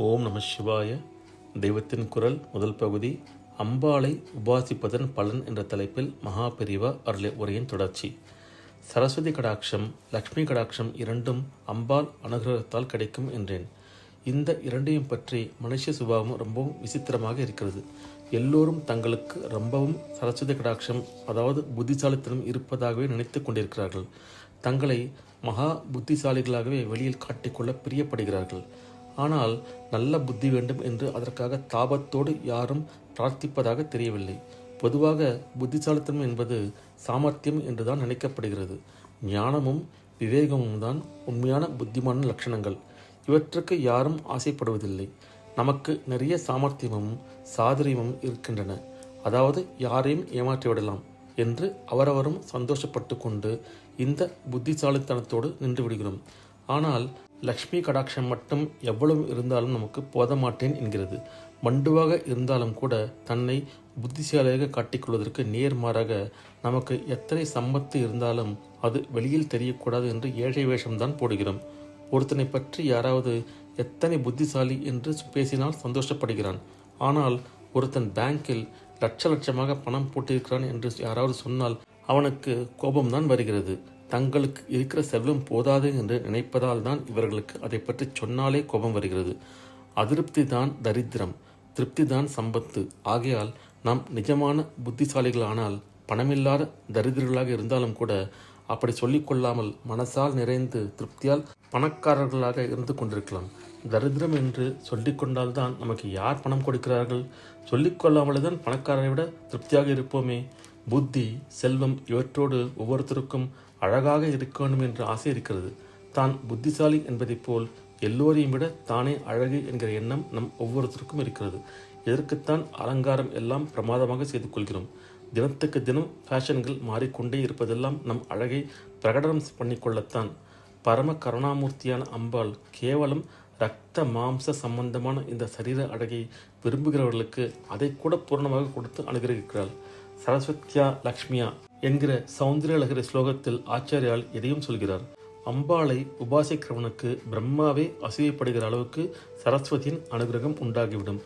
ஓம் நம சிவாய. தெய்வத்தின் குரல் முதல் பகுதி, அம்பாளை உபாசிப்பதன் பலன் என்ற தலைப்பில் மகா பெரிவா அருளிய உரையின் தொடர்ச்சி. சரஸ்வதி கடாட்சம், லக்ஷ்மி கடாட்சம் இரண்டும் அம்பாள் அனுகிரகத்தால் கிடைக்கும் என்றேன். இந்த இரண்டையும் பற்றி மனுஷ சுபாவம் ரொம்பவும் விசித்திரமாக இருக்கிறது. எல்லோரும் தங்களுக்கு ரொம்பவும் சரஸ்வதி கடாட்சம், அதாவது புத்திசாலித்தனம் இருப்பதாகவே நினைத்து கொண்டிருக்கிறார்கள். தங்களை மகா புத்திசாலிகளாகவே வெளியில் காட்டிக்கொள்ள பிரியப்படுகிறார்கள். ஆனால் நல்ல புத்தி வேண்டும் என்று அதற்காக தாபத்தோடு யாரும் பிரார்த்திப்பதாக தெரியவில்லை. பொதுவாக புத்திசாலித்தனம் என்பது சாமர்த்தியம் என்றுதான் நினைக்கப்படுகிறது. ஞானமும் விவேகமும் தான் உண்மையான புத்திமான லட்சணங்கள். இவற்றுக்கு யாரும் ஆசைப்படுவதில்லை. நமக்கு நிறைய சாமர்த்தியமும் சாதுரியமும் இருக்கின்றன, அதாவது யாரையும் ஏமாற்றிவிடலாம் என்று அவரவரும் சந்தோஷப்பட்டு கொண்டு இந்த புத்திசாலித்தனத்தோடு நின்று விடுகிறோம். ஆனால் லக்ஷ்மி கடாட்சம் மட்டும் எவ்வளவு இருந்தாலும் நமக்கு போதமாட்டேன் என்கிறது. மண்டுவாக இருந்தாலும் கூட தன்னை புத்திசாலியாக காட்டிக்கொள்வதற்கு நேர்மாறாக நமக்கு எத்தனை சம்பத்து இருந்தாலும் அது வெளியில் தெரியக்கூடாது என்று ஏழை வேஷம்தான் போடுகிறோம். ஒருத்தனை பற்றி யாராவது எத்தனை புத்திசாலி என்று பேசினால் சந்தோஷப்படுகிறான். ஆனால் ஒருத்தன் பேங்கில் லட்சமாக பணம் போட்டிருக்கிறான் என்று யாராவது சொன்னால் அவனுக்கு கோபம்தான் வருகிறது. தங்களுக்கு இருக்கிற செல்வம் போதாது என்று நினைப்பதால் தான் இவர்களுக்கு அதை பற்றி சொன்னாலே கோபம் வருகிறது. அதிருப்தி தான் தரித்திரம், திருப்தி தான் சம்பத்து. ஆகையால் நாம் நிஜமான புத்திசாலிகளானால் பணமில்லாத தரித்திரர்களாக இருந்தாலும் கூட அப்படி சொல்லிக்கொள்ளாமல் மனசால் நிறைந்து திருப்தியால் பணக்காரர்களாக இருந்து கொண்டிருக்கலாம். தரித்திரம் என்று சொல்லிக்கொண்டால்தான் நமக்கு யார் பணம் கொடுக்கிறார்கள்? சொல்லிக்கொள்ளாமலே தான் பணக்காரரை விட திருப்தியாக இருப்போமே. புத்தி, செல்வம் இவற்றோடு ஒவ்வொருத்தருக்கும் அழகாக இருக்க வேண்டும் என்ற ஆசை இருக்கிறது. தான் புத்திசாலி என்பதைப் போல் எல்லோரையும் விட தானே அழகு என்கிற எண்ணம் நம் ஒவ்வொருத்தருக்கும் இருக்கிறது. இதற்குத்தான் அலங்காரம் எல்லாம் பிரமாதமாக செய்து கொள்கிறோம். தினத்துக்கு தினம் ஃபேஷன்கள் மாறிக்கொண்டே இருப்பதெல்லாம் நம் அழகை பிரகடனம் பண்ணிக்கொள்ளத்தான். பரம கருணாமூர்த்தியான அம்பாள் கேவலம் இரத்த மாம்ச சம்பந்தமான இந்த சரீர அழகை விரும்புகிறவர்களுக்கு அதை கூட பூர்ணமாக கொடுத்து அனுகிரகிக்கிறாள். சரஸ்வத்யா லக்ஷ்மியா என்கிற சௌந்தர்யலகரி ஸ்லோகத்தில் ஆச்சாரியால் எதையும் சொல்கிறார். அம்பாளை உபாசிக்கிறவனுக்கு பிரம்மாவே அசூயப்படுகிற அளவுக்கு சரஸ்வதியின் அனுகிரகம் உண்டாகிவிடும்.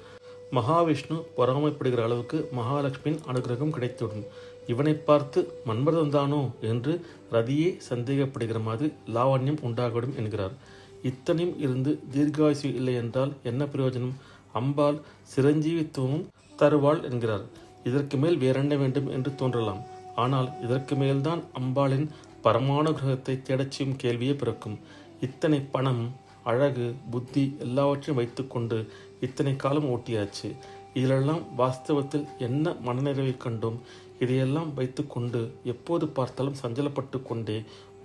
மகாவிஷ்ணு பொறாமைப்படுகிற அளவுக்கு மகாலட்சுமியின் அனுகிரகம் கிடைத்துவிடும். இவனை பார்த்து மன்மதன்தானோ என்று ரதியே சந்தேகப்படுகிற மாதிரி லாவண்யம் உண்டாகிவிடும் என்கிறார். இத்தனையும் இருந்து தீர்காயுசு இல்லை என்றால் என்ன பிரயோஜனம்? அம்பாள் சிரஞ்சீவித்துவமும் தருவாள் என்கிறார். இதற்கு மேல் வேறென்ன வேண்டும் என்று தோன்றலாம். ஆனால் இதற்கு மேல்தான் அம்பாளின் பரமானுகிரகத்தை தேடச் செய்யும் கேள்வியே பிறக்கும். இத்தனை பணம், அழகு, புத்தி எல்லாவற்றையும் வைத்துக்கொண்டு இத்தனை காலம் ஓட்டியாச்சு. இதிலெல்லாம் வாஸ்தவத்தில் என்ன மனநிறைவை கண்டோம்? இதையெல்லாம் வைத்துக்கொண்டு எப்போது பார்த்தாலும் சஞ்சலப்பட்டு கொண்டே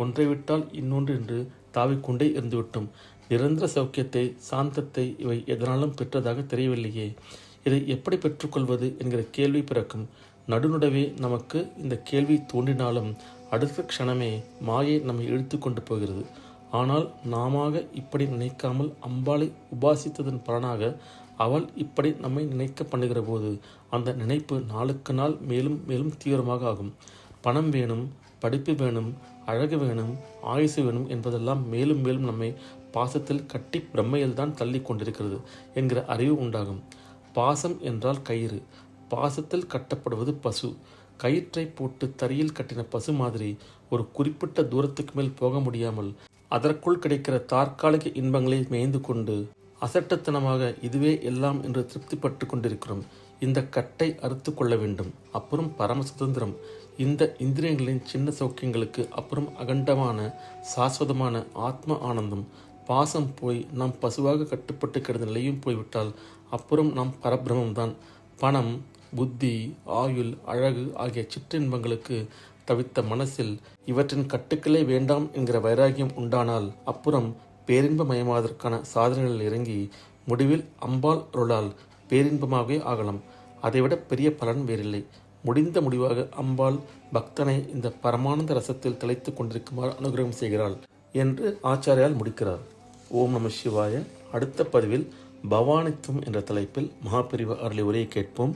ஒன்றை விட்டால் இன்னொன்று என்று தாவிக்கொண்டே இருந்துவிட்டோம். நிரந்தர சௌக்கியத்தை, சாந்தத்தை இவை எதனாலும் பெற்றதாக தெரியவில்லையே. இதை எப்படி பெற்றுக்கொள்வது என்கிற கேள்வி பிறக்கும். நடுநடுவே நமக்கு இந்த கேள்வி தோன்றினாலும் அடுத்த க்ஷணமே மாயை நம்மை இழுத்து கொண்டு போகிறது. ஆனால் நாம இப்படி நினைக்காமல் அம்பாளை உபாசித்ததன் பலனாக அவள் இப்படி நம்மை நினைக்க பண்ணுகிற போது அந்த நினைப்பு நாளுக்கு நாள் மேலும் மேலும் தீவிரமாக ஆகும். பணம் வேணும், படிப்பு வேணும், அழகு வேணும், ஆயுசு வேணும் என்பதெல்லாம் மேலும் மேலும் நம்மை பாசத்தில் கட்டி பிரம்மையில் தான் தள்ளி கொண்டிருக்கிறது என்கிற அறிவு உண்டாகும். பாசம் என்றால் கயிறு, பாசத்தில் கட்டப்படுவது பசு. கயிற்றை போட்டு தரையில் கட்டின பசு மாதிரி ஒரு குறிப்பிட்ட தூரத்துக்கு மேல் போக முடியாமல் அதற்குள் கிடைக்கிற தற்காலிக இன்பங்களை மேய்ந்து கொண்டு அசட்டத்தனமாக இதுவே எல்லாம் என்று திருப்திப்பட்டு கொண்டிருக்கிறோம். இந்த கட்டை அறுத்து கொள்ள வேண்டும். அப்புறம் பரம சுதந்திரம். இந்த இந்திரியங்களின் சின்ன சௌக்கியங்களுக்கு அப்புறம் அகண்டமான சாஸ்வதமான ஆத்ம ஆனந்தம். பாசம் போய் நாம் பசுவாக கட்டுப்பட்டு கிடந்த நிலையும் போய்விட்டால் அப்புறம் நாம் பரபிரமம்தான். பணம், புத்தி, ஆயுள், அழகு ஆகிய சிற்றின்பங்களுக்கு தவித்த மனசில் இவற்றின் கட்டுக்களே வேண்டாம் என்கிற வைராகியம் உண்டானால் அப்புறம் பேரின்பமயமாவதற்கான சாதனைகளில் இறங்கி முடிவில் அம்பாள் அருளால் பேரின்பமாகவே ஆகலாம். அதைவிட பெரிய பலன் வேறில்லை. முடிந்த முடிவாக அம்பாள் பக்தனை இந்த பரமானந்த ரசத்தில் திளைத்து கொண்டிருக்குமாறு அனுகிரகம் செய்கிறாள் என்று ஆச்சாரியால் முடிக்கிறார். ஓம் நம சிவாய. அடுத்த பதிவில் பவானித்துவம் என்ற தலைப்பில் மகாபெரிவா அருளி உரையை கேட்போம்.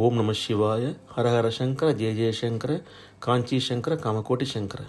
ஓம் நம சிவாய. ஹரஹர சங்கர, ஜெய ஜெயசங்கர, காஞ்சி சங்கர, காமகோட்டி சங்கர.